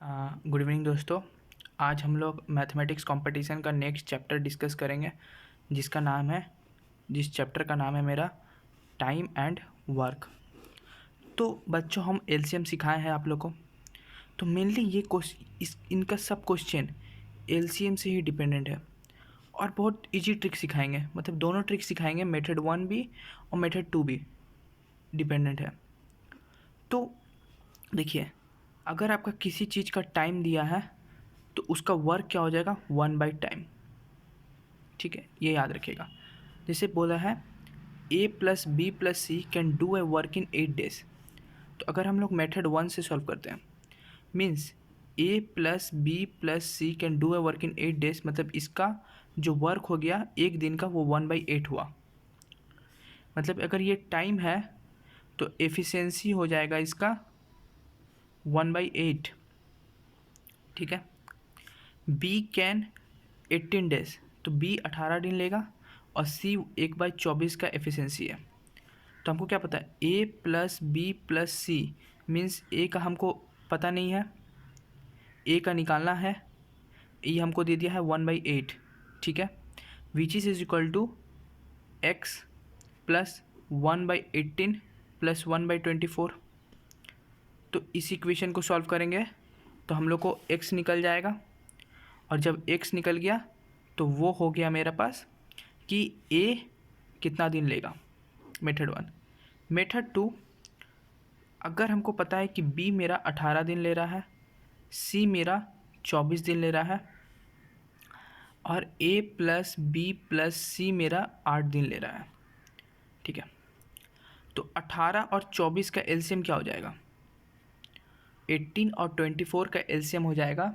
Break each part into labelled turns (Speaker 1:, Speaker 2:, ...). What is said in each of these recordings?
Speaker 1: Good evening दोस्तों। आज हम लोग मैथमेटिक्स कंपटीशन का नेक्स्ट चैप्टर डिस्कस करेंगे जिस चैप्टर का नाम है मेरा टाइम एंड वर्क। तो बच्चों, हम एलसीएम सिखाए हैं आप लोग को। तो मेनली ये इनका सब क्वेश्चन एलसीएम से ही डिपेंडेंट है और बहुत इजी ट्रिक सिखाएंगे, मतलब दोनों ट्रिक सिखाएंगे, मेथड 1 भी और मेथड 2 भी डिपेंडेंट है। तो देखिए, अगर आपका किसी चीज़ का टाइम दिया है तो उसका वर्क क्या हो जाएगा, 1/टाइम। ठीक है, ये याद रखिएगा। जैसे बोला है A+B+C can do a work in 8 days. तो अगर हम लोग मेथड 1 से सॉल्व करते हैं, means A+B+C can do a work in 8 days, मतलब इसका जो वर्क हो गया एक दिन का वो 1/8 हुआ। मतलब अगर ये टाइम है तो एफिशिएंसी हो जाएगा इसका 1/8। ठीक है। बी कैन 18 डेज, तो बी 18 दिन लेगा और सी 1/24 का एफिशिएंसी है। तो हमको क्या पता है, A+B+C मीन्स ए का हमको पता नहीं है, ए का निकालना है। ये हमको दे दिया है 1/8। ठीक है, which is equal to x plus 1/18 plus 1/24। तो इस इक्वेशन को सॉल्व करेंगे तो हम लोग को x निकल जाएगा, और जब x निकल गया तो वो हो गया मेरे पास कि a कितना दिन लेगा, मेथड 1। मेथड 2, अगर हमको पता है कि b मेरा 18 दिन ले रहा है, c मेरा 24 दिन ले रहा है और A+B+C मेरा 8 दिन ले रहा है। ठीक है, तो 18 और 24 का एलसीएम क्या हो जाएगा, 18 और 24 का एलसीएम हो जाएगा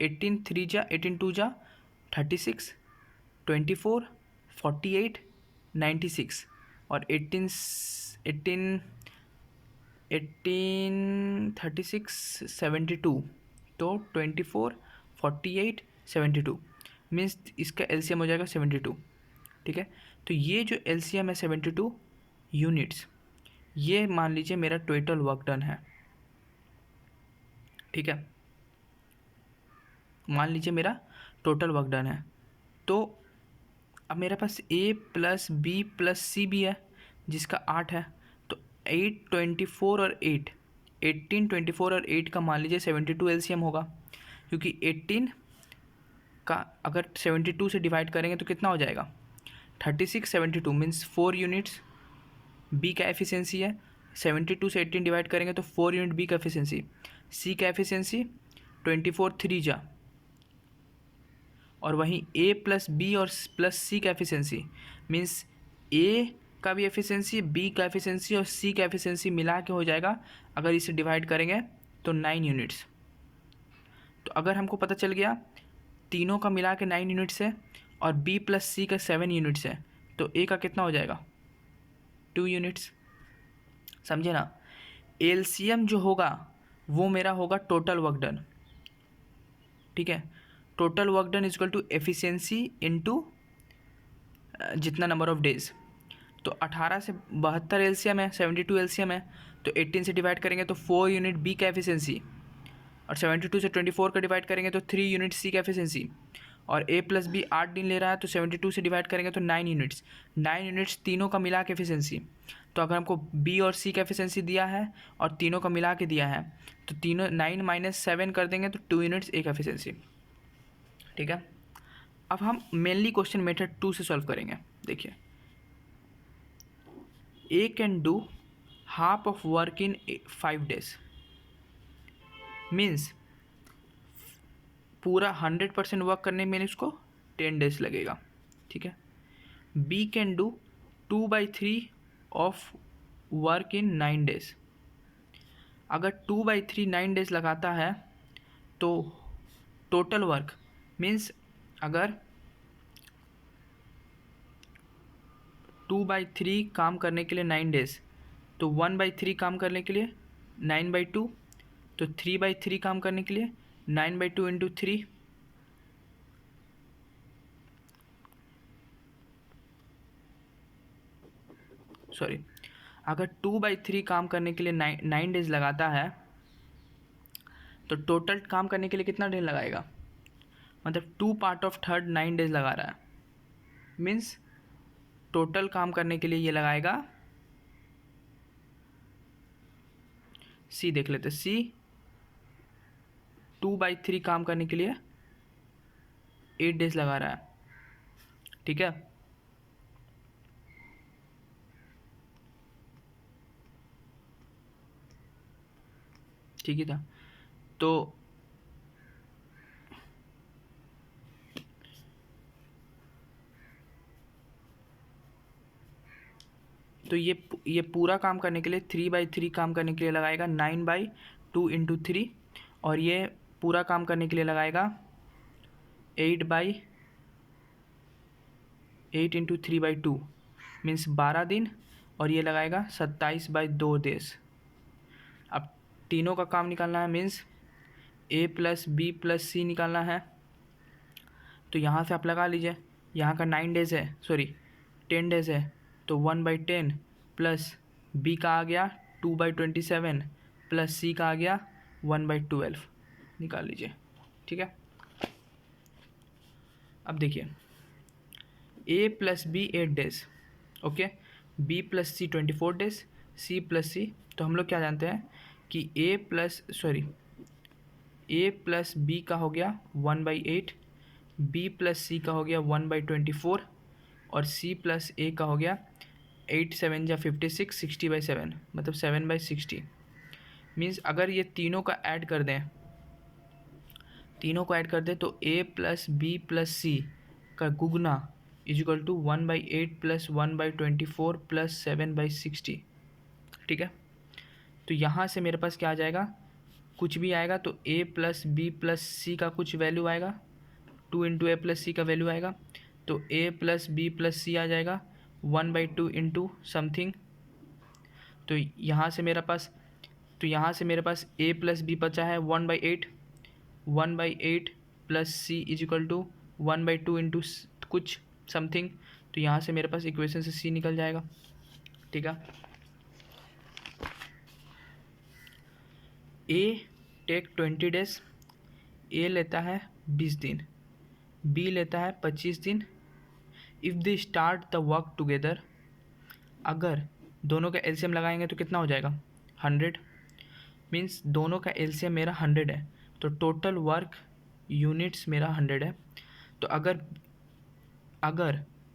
Speaker 1: 18 3 जा 18 2 जा 36, 24 48 96 और 18 36 72। तो 24 48 72 मीन्स इसका एलसीएम हो जाएगा 72। ठीक है, तो ये जो एलसीएम है 72 यूनिट्स, ये मान लीजिए मेरा टोटल वर्क डन है। ठीक है, मान लीजिए मेरा टोटल वर्क डन है। तो अब मेरे पास A+B+C भी है जिसका 8 है। तो 8 24 और 8 18 24 और 8 का मान लीजिए 72 एलसीएम होगा, क्योंकि 18 का अगर 72 से डिवाइड करेंगे तो कितना हो जाएगा, 36 72 मीन्स 4 यूनिट्स बी का एफिशिएंसी है। 72 से 18 डिवाइड करेंगे तो 4 यूनिट बी का एफिशिएंसी। सी का एफिशिएंसी 24 3 जा, और वहीं A+B और +C का एफिशिएंसी मीन्स ए का भी एफिशिएंसी, बी का एफिशिएंसी और सी का एफिशिएंसी मिला के हो जाएगा, अगर इसे डिवाइड करेंगे तो 9 यूनिट्स। तो अगर हमको पता चल गया तीनों का मिला के 9 यूनिट्स है और B+C का 7 यूनिट्स है, तो ए का कितना हो जाएगा, 2 यूनिट्स। समझे ना, एलसीएम जो होगा वो मेरा होगा टोटल वर्क डन। ठीक है, total work done equal to efficiency into जितना नंबर ऑफ डेज। तो 18 से 72 एलसीएम है, 72 एलसीएम है, तो 18 से डिवाइड करेंगे तो 4 यूनिट बी का एफिशिएंसी, और 72 से 24 का डिवाइड करेंगे तो 3 यूनिट सी का एफिशिएंसी, और A+B 8 दिन ले रहा है तो 72 से डिवाइड करेंगे तो 9 यूनिट्स। 9 यूनिट्स तीनों का मिला के एफिशिएंसी। तो अगर हमको B और C का एफिशिएंसी दिया है और तीनों का मिला के दिया है तो तीनों 9 - 7 कर देंगे तो 2 यूनिट्स एक एफिशिएंसी। ठीक है, अब हम मेनली क्वेश्चन मेथड 2 से सॉल्व करेंगे। देखिए, A can do half of work in 5 days, means पूरा 100% वर्क करने में उसको 10 डेज लगेगा। ठीक है, B can do 2/3 of work in 9 days. अगर 2/3 9 डेज लगाता है तो टोटल वर्क मीन्स अगर 2/3 काम करने के लिए 9 डेज, तो 1/3 काम करने के लिए 9/2, तो 3/3 काम करने के लिए 9/2 इंटू 3, सॉरी अगर 2/3 काम करने के लिए 9 डेज लगाता है तो टोटल काम करने के लिए कितना डेज लगाएगा, मतलब 2/3 9 डेज लगा रहा है, मीन्स टोटल काम करने के लिए ये लगाएगा, सी देख लेते, सी 2/3 काम करने के लिए 8 डेज लगा रहा है, ठीक है। ठीक ही था। तो ये पूरा काम करने के लिए 3/3 काम करने के लिए लगाएगा 9/2 × 3, और ये पूरा काम करने के लिए लगाएगा 8/8 × 3/2 मीन्स 12 दिन, और ये लगाएगा 27/2 डेज। अब तीनों का काम निकालना है, मीन्स A + B + C निकालना है। तो यहाँ से आप लगा लीजिए, यहाँ का 9 डेज है, सॉरी 10 डेज है, तो 1/10 प्लस B का आ गया 2/27 प्लस C का आ गया 1/12, निकाल लीजिए, ठीक है। अब देखिए A + B 8 days, okay, B + C 24 days, C + C, तो हम लोग क्या जानते हैं कि A + B का हो गया 1/8, B + C का हो गया 1/24, और C + A का हो गया 8 7 या 56, 60/7, मतलब 7/60। मीन्स अगर ये तीनों का ऐड कर दें तो A + B + C का गुगना = 1/8 + 1/24 + 7/60, ठीक है। तो यहाँ से मेरे पास क्या आ जाएगा, कुछ भी आएगा तो A + B + C का कुछ वैल्यू आएगा, 2 × A + C का वैल्यू आएगा, तो A + B + C आ जाएगा 1/2 × समथिंग। तो यहाँ से मेरे पास A + B बचा है 1/8 + C = 1/2 × कुछ समथिंग। तो यहाँ से मेरे पास इक्वेशन से C निकल जाएगा, ठीक है। A टेक 20 डेज, A लेता है 20 दिन, B लेता है 25 दिन। If they start the work together, अगर दोनों का एलसीएम लगाएंगे तो कितना हो जाएगा 100, मीन्स दोनों का एलसीएम मेरा 100 है, तो टोटल वर्क यूनिट्स मेरा 100 है। तो अगर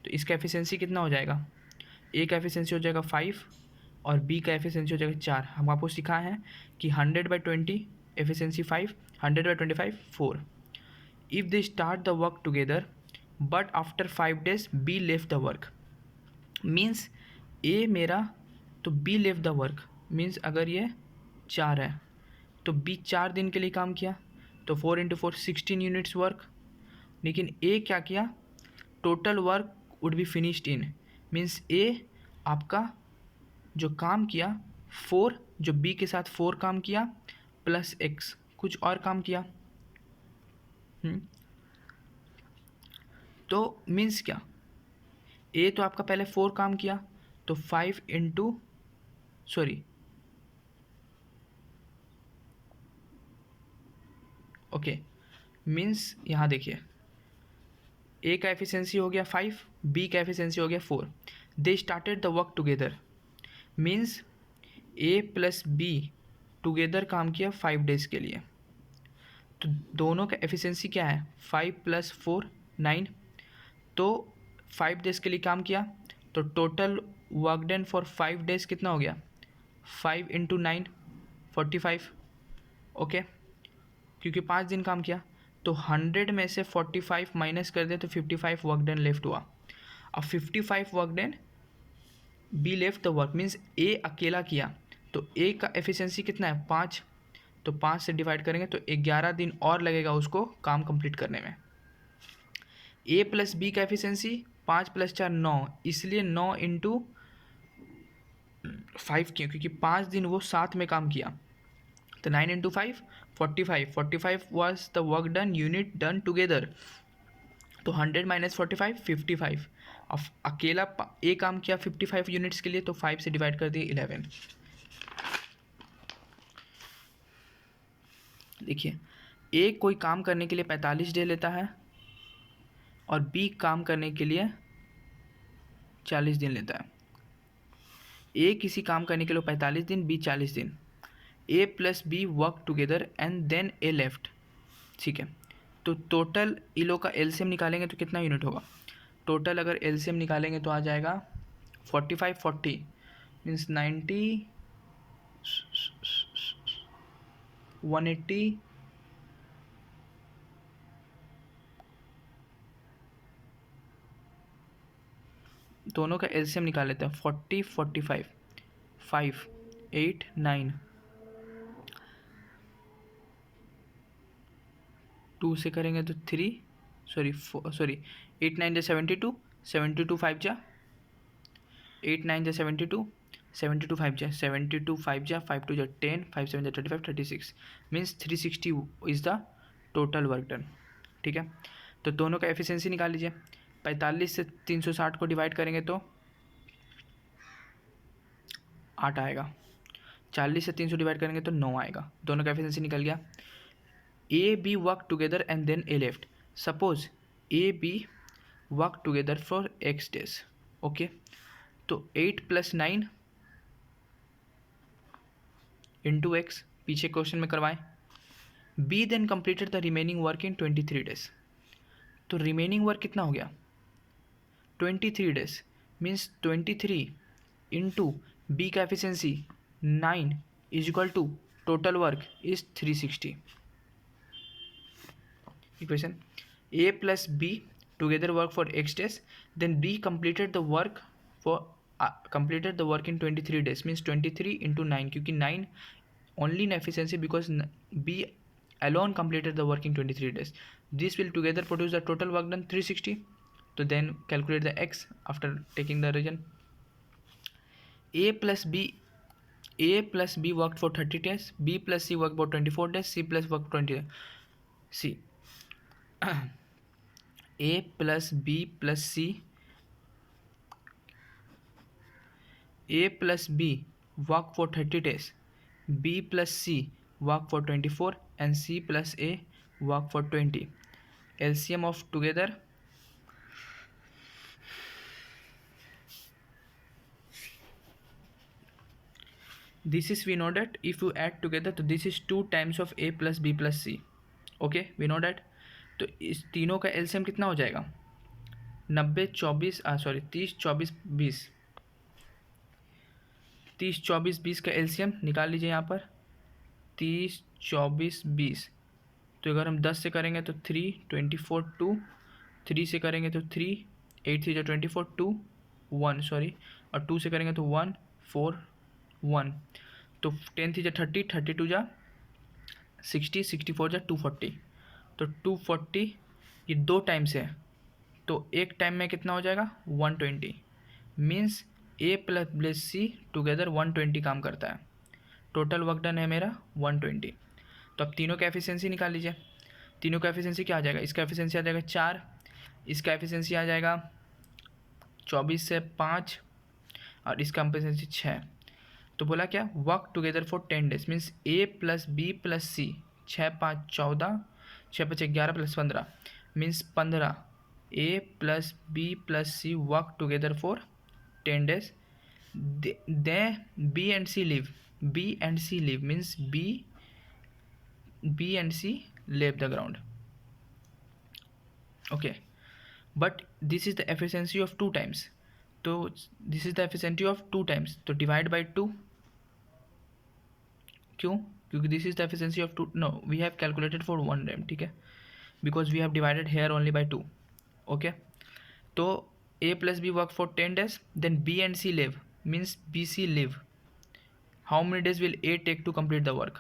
Speaker 1: तो इसका एफिशिएंसी कितना हो जाएगा, ए का एफिशिएंसी हो जाएगा 5 और बी का एफिशिएंसी हो जाएगा 4। हम आपको सिखाए हैं कि 100/20 efficiency 5, 100/25 4। If they start the work together but after 5 days B left the work, means A मेरा, तो B left the work, means अगर ये 4 है तो बी 4 दिन के लिए काम किया, तो 4 × 4 16 यूनिट्स वर्क। लेकिन ए क्या किया, total work would be finished in, means A आपका जो काम किया 4, जो बी के साथ 4 काम किया प्लस x कुछ और काम किया, तो मीन्स क्या, ए तो आपका पहले 4 काम किया, तो 5 × सॉरी ओके, मीन्स यहाँ देखिए ए का एफिशिएंसी हो गया 5, बी का एफिशिएंसी हो गया 4। They started the work together, means A + be together काम किया 5 डेज के लिए। तो दोनों का एफिशिएंसी क्या है, 5 + 4 9, तो 5 डेज के लिए काम किया, तो total work done for 5 days कितना हो गया, 5 × 9 45, ओके, क्योंकि 5 दिन काम किया। तो 100 में से 45 माइनस कर दे तो 55 वर्क डन लेफ्ट हुआ। अब 55 work done, B left the work, means A अकेला किया, तो ए का एफिशिएंसी कितना है 5, तो 5 से डिवाइड करेंगे तो 11 दिन और लगेगा उसको काम कंप्लीट करने में। ए + बी का एफिशिएंसी 5 + 4 9, इसलिए 9 × 5 क्यों, क्योंकि 5 दिन वो साथ में काम किया, तो 9 × 5 45 was the work done unit done together, तो 100 - 45 55, अब अकेला ए काम किया 55 यूनिट्स के लिए, तो 5 से डिवाइड कर दिए 11। देखिए ए कोई काम करने के लिए 45 डे लेता है और बी काम करने के लिए 40 दिन लेता है। ए किसी काम करने के लिए 45 दिन, बी 40 दिन। A plus B work together and then A left, ठीक है। तो टोटल इन लोग का एलसीएम निकालेंगे तो कितना यूनिट होगा? टोटल अगर एलसीएम निकालेंगे तो आ जाएगा 45 40 मीन्स 90 180 दोनों का एलसीएम निकाल लेते हैं। 40 45 5 8 9 2 से करेंगे तो 3 सॉरी 8 9 जा 72 72 5 जा 8 9 जा 72 72 5 जा 72 5 जा 5 2 जा 10 5 7 जा 35 36 means 360 is the total work done, ठीक है। तो दोनों का एफिशिएंसी निकाल लीजिए। 45 से 360 को डिवाइड करेंगे तो 8 आएगा। 40 से 300 डिवाइड करेंगे तो 9 आएगा। दोनों का एफिशिएंसी निकल गया। A B work together and then A left. Suppose A B work together for x days, okay. तो 8 + 9 इंटू एक्स पीछे क्वेश्चन में करवाएं। B then completed the remaining work in 23 days. तो रिमेनिंग वर्क कितना हो गया? 23 डेज मीन्स 23 इंटू बी का efficiency 9 is equal to total work is 360। Equation A plus B together work for x days, then B completed the work in 23 days means 23 into 9, क्योंकि 9 only in efficiency because B alone completed the work in 23 days. This will together produce the total work done 360. So then calculate the x after taking the region. A plus B worked for 30 days, B plus C worked for 24 days, C plus worked 20 days. C A plus B plus C, A plus B work for 30 days, B plus C work for 24 and C plus A work for 20. LCM of together this is, we know that if you add together so this is 2 times of A plus B plus C, okay, we know that. तो इस तीनों का LCM कितना हो जाएगा? 30 24 20 30 24 20 का LCM निकाल लीजिए यहाँ पर। 30 24 20 तो अगर हम 10 से करेंगे तो 3 24 2, 3 से करेंगे तो 3 8 3 जा 24 2 1 सॉरी, और 2 से करेंगे तो 1 4 1, तो 10 3 जा 30 32 जा 60 64 जा 240, तो 240 ये 2 टाइम्स है, तो एक टाइम में कितना हो जाएगा? 120 means A plus C together 120 काम करता है। टोटल वर्क डन है मेरा 120। तो अब तीनों का एफिशिएंसी निकाल लीजिए। तीनों का एफिशिएंसी क्या आ जाएगा? इसका एफिशिएंसी आ जाएगा 4, इसका एफिशिएंसी आ जाएगा 24 से 5 और इसका एफिशिएंसी 6। तो बोला क्या? Work together for 10 days means A plus B plus C 6 5 14 6 5 11 plus 15 means 15 A plus B plus C work together for 10 days. They B and C leave means B and C leave the ground, okay, but this is the efficiency of 2 times, so this is the efficiency of 2 times, तो divide by 2, क्यों? क्योंकि this is the efficiency of 2, no we have calculated for 1 time, ठीक है, because we have divided here only by 2, okay. तो A plus B work for 10 days, then B and C leave means BC leave. How many days will A take to complete the work?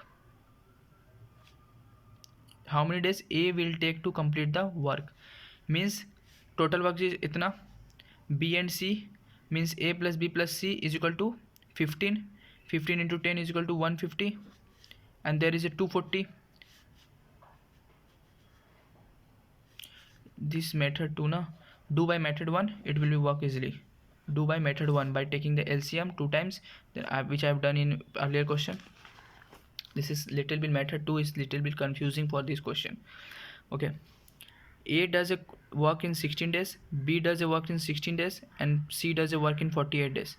Speaker 1: How many days A will take to complete the work? Means total work is इतना, B and C means A plus B plus C is equal to 15. 15 into 10 is equal to 150 and there is a 240. This method too ना, Do by method 1, it will be work easily. Do by method 1 by taking the LCM 2 times, which I have done in earlier question. This is little bit, method 2 is little bit confusing for this question. Okay, A does a work in 16 days, B does a work in 16 days, and C does a work in 48 days.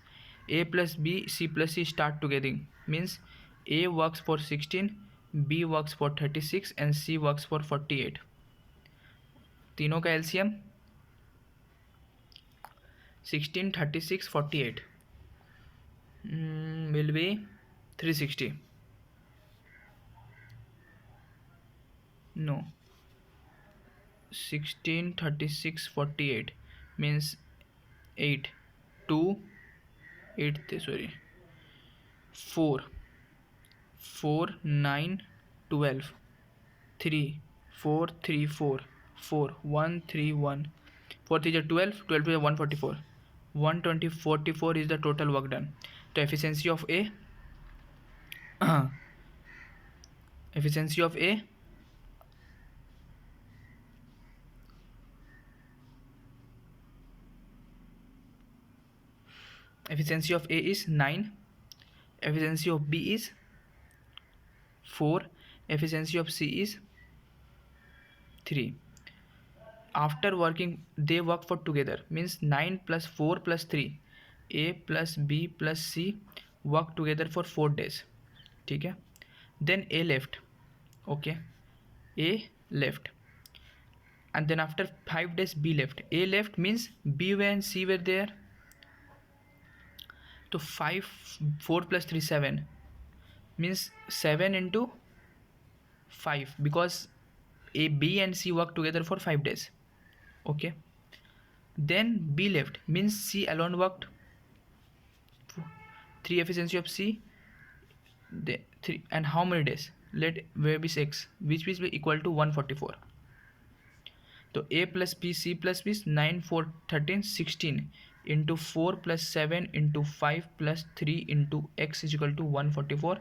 Speaker 1: A plus B, C plus C start together, means A works for 16, B works for 36, and C works for 48. तीनों का LCM 16, 36, 48 will be 360. No, 16, 36, 48 means 8, 2, 8, sorry, 4, 4, 9, 12, 3, 4, 3, 4, 4, 1, 3, 1, 4 3 is 12, 12 is 144, 120, 44 is the total work done. So efficiency of A efficiency of A is 9, efficiency of B is 4, efficiency of C is 3. After working, they work for together, means 9 plus 4 plus 3, A plus B plus C work together for 4 days. ठीक है. Then A left. Okay, A left, and then after 5 days B left. A left means B and C were there. So 5, 4 plus 3, 7 means 7 into 5, because A, B and C work together for 5 days. Okay, then B left means C alone worked. 3 efficiency of C, the 3, and how many days? Let where be 6, which will be equal to 144. So A plus B, C plus B is 9, 4, 13, 16 into 4 plus 7 into 5 plus 3 into x is equal to 144.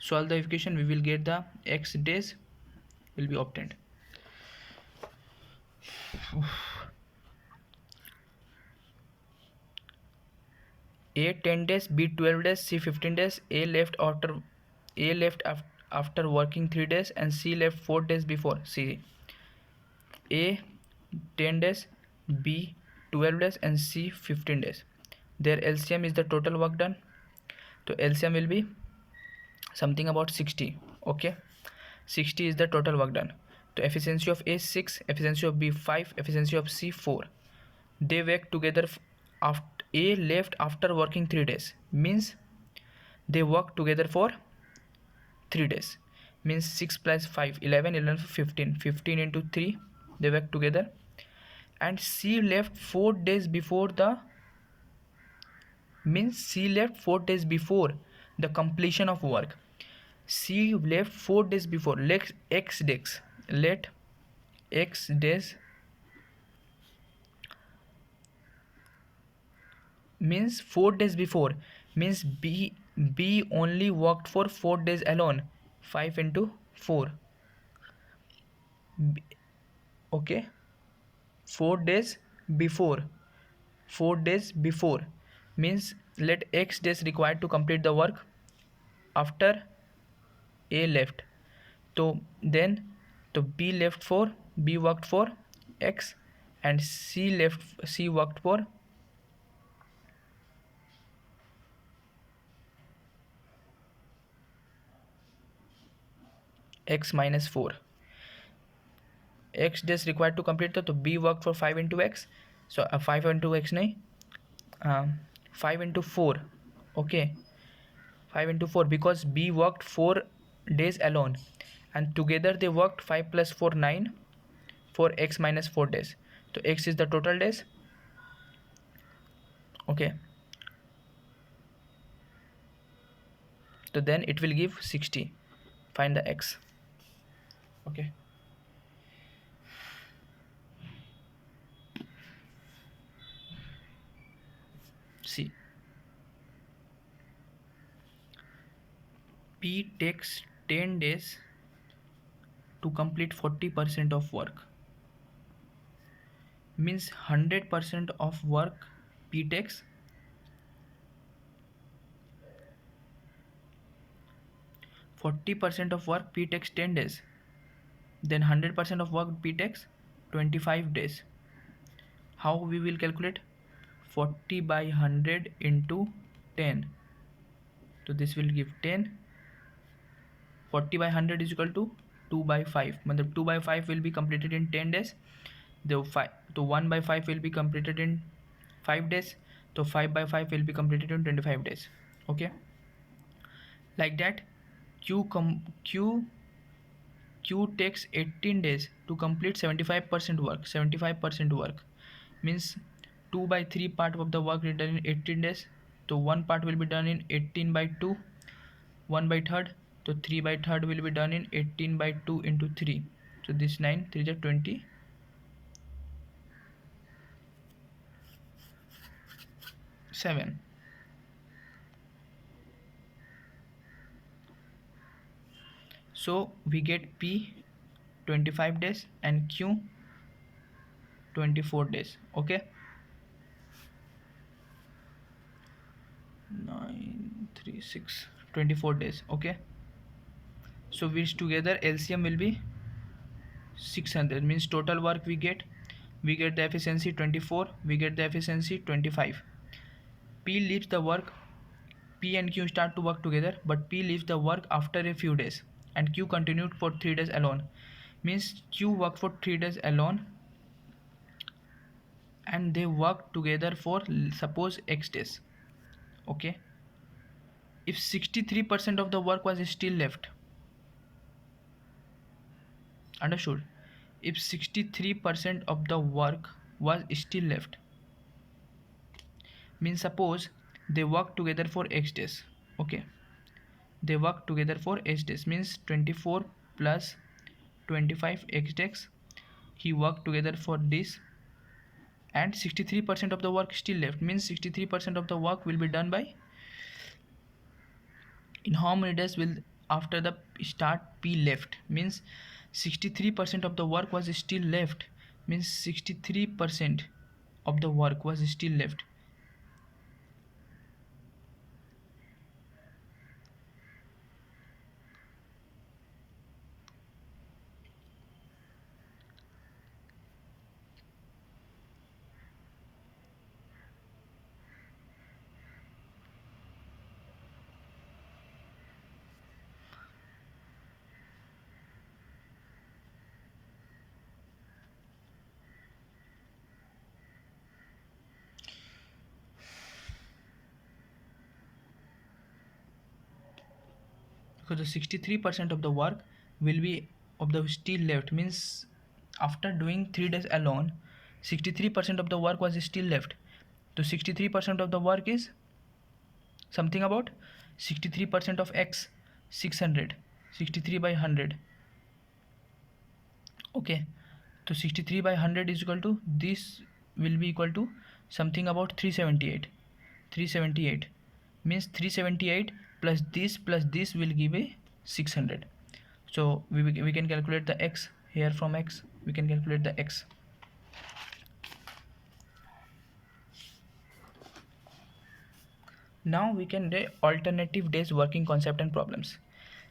Speaker 1: Solve the equation, we will get the x days will be obtained. A 10 days, B 12 days, C 15 days. A left after working 3 days, and C left 4 days before. C, A 10 days, B 12 days, and C 15 days. Their LCM is the total work done. So LCM will be something about 60. Okay, 60 is the total work done. So efficiency of A 6, efficiency of B 5, efficiency of C 4. They work together. After A left after working 3 days, means they work together for 3 days, means 6 plus 5, 11, 11, 15, 15 into 3, they work together. And C left 4 days before the, means C left 4 days before the completion of work. C left 4 days before. Let x days means 4 days before, means B only worked for 4 days alone. 5 into 4. Okay, 4 days before. 4 days before means let x days required to complete the work after A left. So then B worked for x, and C worked for x minus 4. X days required to complete तो B worked for 5 into x. So 5 into x नहीं, 5 into 4. Okay, 5 into 4, because B worked 4 days alone, and together they worked 5 plus 4, 9 for x minus 4 days. So x is the total days. Okay, so then it will give 60. Find the x. Okay, see, P takes 10 days to complete 40% of work. means 100% of work P takes, 40% of work P takes 10 days, then 100% of work P takes 25 days. How we will calculate? 40 by 100 into 10, so this will give 10. 40 by 100 is equal to 2 by 5, मतलब 2 by 5 will be completed in 10 days, तो 1 by 5 will be completed in 5 days, तो 5 by 5 will be completed in 25 days. Okay, like that. Q takes 18 days to complete 75% work. 75% work means 2 by 3 part of the work is done in 18 days, so one part will be done in 18 by 2, 1 by third, so 3 by third will be done in 18 by 2 into 3, so this 9 3 is 27. So we get P 25 days and Q 24 days. Okay, 9 3 6 24 days. Okay, so which together LCM will be 600, means total work we get the efficiency 24, we get the efficiency 25. P leaves the work, P and Q start to work together, but P leaves the work after a few days and Q continued for 3 days alone, means Q worked for 3 days alone and they work together for suppose X days. Okay, if 63% of the work was still left, understood, if 63% of the work was still left, means suppose they work together for X days. Okay, they work together for X days, means 24 plus 25 X days, he worked together for this, and 63% of the work still left, means 63% of the work will be done by, in how many days will after the start P left, means 63% of the work was still left, means 63% of the work was still left. Because the 63% of the work will be of the still left, means after doing 3 days alone 63% of the work was still left, so 63% of the work is something about 63% of X, 600, 63 by 100. Okay, so 63 by 100 is equal to, this will be equal to something about 378. 378 means 378 plus this will give a 600. So we can calculate the X here. From X we can calculate the X. Now we can do alternative days working concept and problems.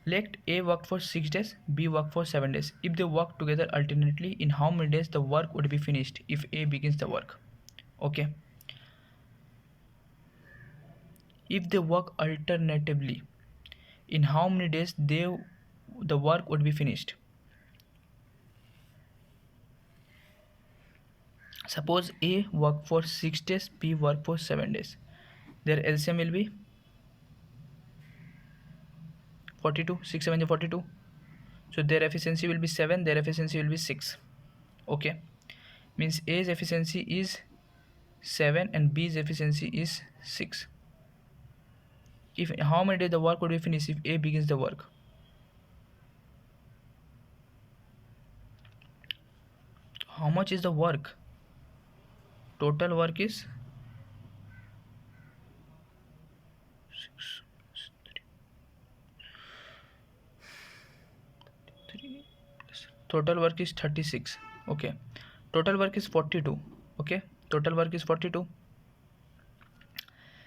Speaker 1: Let A work for 6 days, B work for 7 days. If they work together alternately, in how many days the work would be finished if A begins the work? Okay, if they work alternatively, in how many days the work would be finished? Suppose A work for 6 days, B work for 7 days. Their LCM will be 42, 6 7 is 42. So their efficiency will be 7, their efficiency will be 6. Okay, means A's efficiency is 7 and B's efficiency is 6. If how many days the work would be finished if A begins the work? How much is the work? Total work is 6 3 total work is 36. Okay, total work is 42. Okay, total work is 42.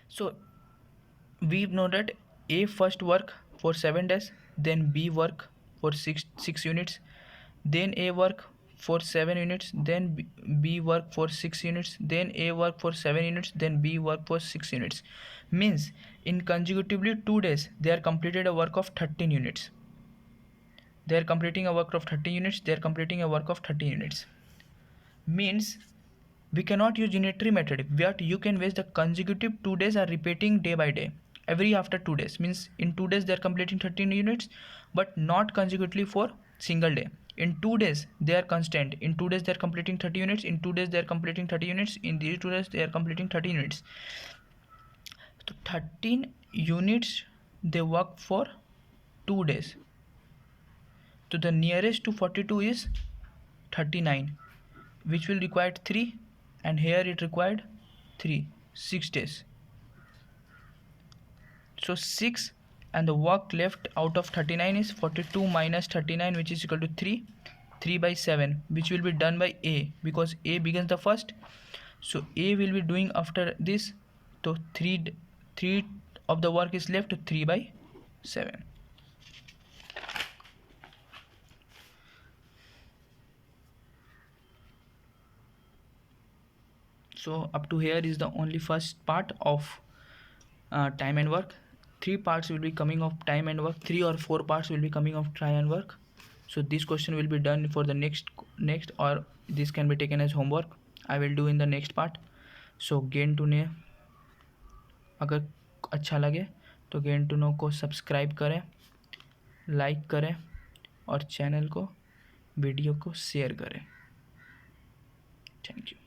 Speaker 1: So we know that A first work for 7 days, then B work for 6 units, then A work for 7 units, then B work for 6 units, then A work for 7 units, then B work for 6 units. Means in consecutively 2 days they are completed a work of 13 units. They are completing a work of 30 units. They are completing a work of 30 units. Means we cannot use unitary method, but you can use the consecutive 2 days are repeating day by day, every after 2 days. Means in 2 days they are completing 13 units, but not consecutively for single day. In 2 days they are constant. In 2 days they are completing 30 units. In 2 days they are completing 30 units. In these 2 days they are completing 30 units. So 13 units they work for 2 days. So the nearest to 42 is 39, which will require 3, and here it required 3, 6 days. So 6, and the work left out of 39 is 42 minus 39, which is equal to 3. 3 by 7, which will be done by A, because A begins the first. So A will be doing after this. So 3 of the work is left, 3 by 7. So up to here is the only first part of time and work. 3 parts will be coming of time and work. 3 or 4 parts will be coming of time and work. So this question will be done for the next, or this can be taken as homework. I will do in the next part. So Gain To ने अगर अच्छा लगे तो Gain To Know को subscribe करें, like करें और channel को, वीडियो को शेयर करें. Thank you.